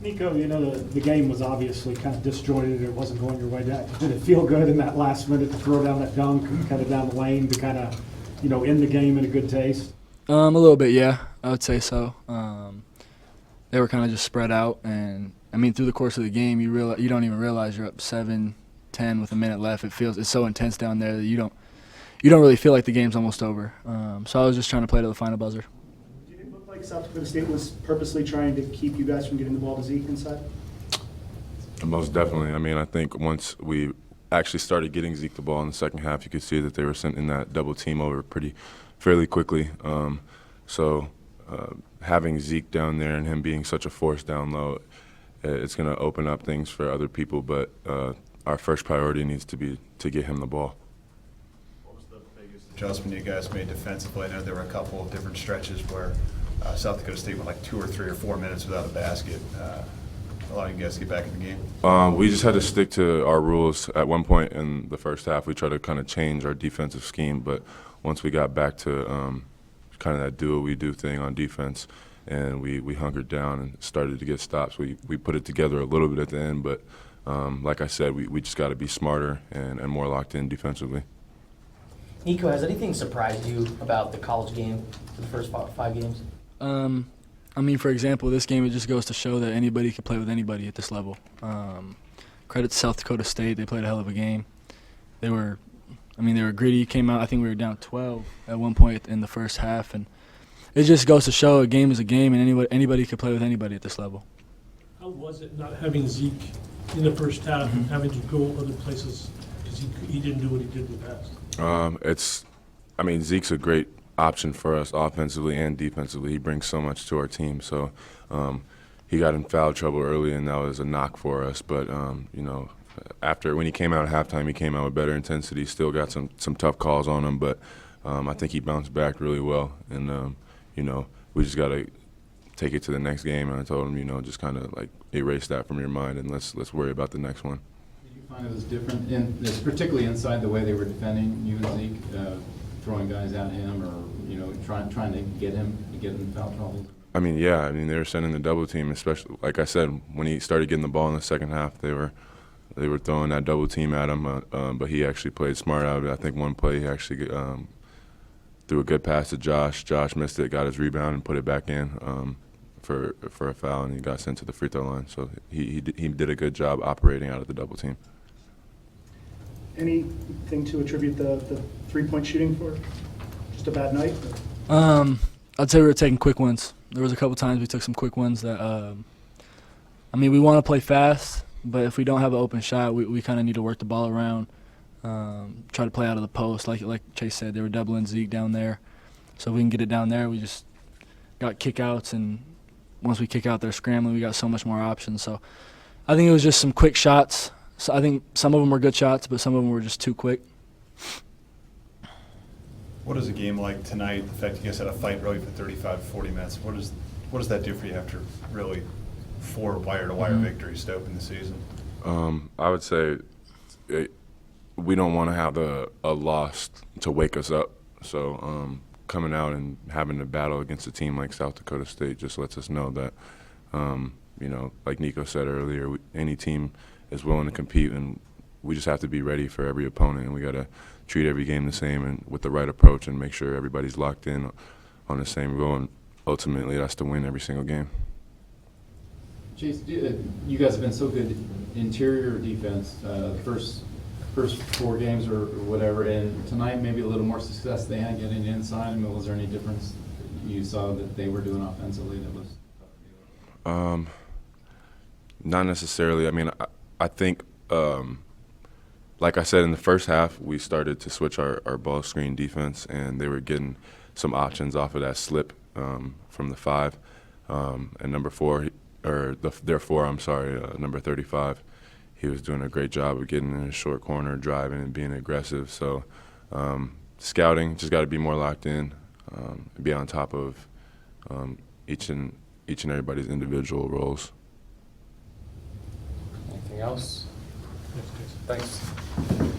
Nico, the game was obviously kind of disjointed. It wasn't going your way. Did it feel good in that last minute to throw down that dunk and kind of down the lane to kind of, end the game in a good taste? A little bit, yeah. I would say so. They were kind of just spread out, and through the course of the game, you don't even realize you're up 7-10 with a minute left. It's so intense down there that you don't really feel like the game's almost over. So I was just trying to play to the final buzzer. Did it look like South Dakota State was purposely trying to keep you guys from getting the ball to Zeke inside? Most definitely. I think once we actually started getting Zeke the ball in the second half, you could see that they were sending that double team over fairly quickly. Having Zeke down there and him being such a force down low, it's going to open up things for other people. But our first priority needs to be to get him the ball. What was the biggest adjustment you guys made defensively? I know there were a couple of different stretches where South Dakota State went like 2 or 3 or 4 minutes without a basket, allowing you guys to get back in the game. We just had to stick to our rules. At one point in the first half, we tried to kind of change our defensive scheme, but once we got back to kind of that do-what-we-do thing on defense, and we hunkered down and started to get stops. We put it together a little bit at the end, but like I said, we just got to be smarter and more locked in defensively. Nico, has anything surprised you about the college game for the first 5 games? For example, this game, it just goes to show that anybody can play with anybody at this level. Credit to South Dakota State. They played a hell of a game. They were gritty, came out. I think we were down 12 at one point in the first half, and it just goes to show a game is a game, and anybody can play with anybody at this level. How was it not having Zeke in the first half and having to go other places because he didn't do what he did in the past? Zeke's a great option for us offensively and defensively. He brings so much to our team. So he got in foul trouble early, and that was a knock for us. But when he came out at halftime, he came out with better intensity. Still got some tough calls on him, but I think he bounced back really well. And we just got to take it to the next game. And I told him, just kind of like erase that from your mind and let's worry about the next one. Did you find it was different, particularly inside the way they were defending you and Zeke, throwing guys at him, or trying to get him in foul trouble? They were sending the double team, especially like I said, when he started getting the ball in the second half, they were throwing that double team at him, but he actually played smart out of it. I think one play he actually threw a good pass to Josh. Josh missed it, got his rebound, and put it back in for a foul, and he got sent to the free throw line. So he did a good job operating out of the double team. Anything to attribute the 3-point shooting for? Just a bad night? I'd say we were taking quick ones. There was a couple times we took some quick ones that, we want to play fast, but if we don't have an open shot, we kind of need to work the ball around, try to play out of the post. Like Chase said, they were doubling Zeke down there. So if we can get it down there, we just got kickouts, and once we kick out, they're scrambling. We got so much more options. So I think it was just some quick shots. So I think some of them were good shots, but some of them were just too quick. What is a game like tonight? The fact you guys had a fight really for 35, 40 minutes. What does that do for you after really 4 wire-to-wire victories to open the season? I would say we don't want to have a loss to wake us up. So coming out and having to battle against a team like South Dakota State just lets us know that, like Nico said earlier, any team is willing to compete, and we just have to be ready for every opponent, and we got to treat every game the same and with the right approach and make sure everybody's locked in on the same goal, and ultimately that's to win every single game. Chase, you guys have been so good interior defense the first 4 games or whatever, and tonight maybe a little more success they had getting inside. Was there any difference you saw that they were doing offensively that was tough? Not necessarily. I think, like I said, in the first half, we started to switch our ball screen defense, and they were getting some options off of that slip from the 5. And number 35, he was doing a great job of getting in a short corner, driving, and being aggressive. So scouting, just got to be more locked in, be on top of each and everybody's individual roles. Anything else? Thanks. Thanks.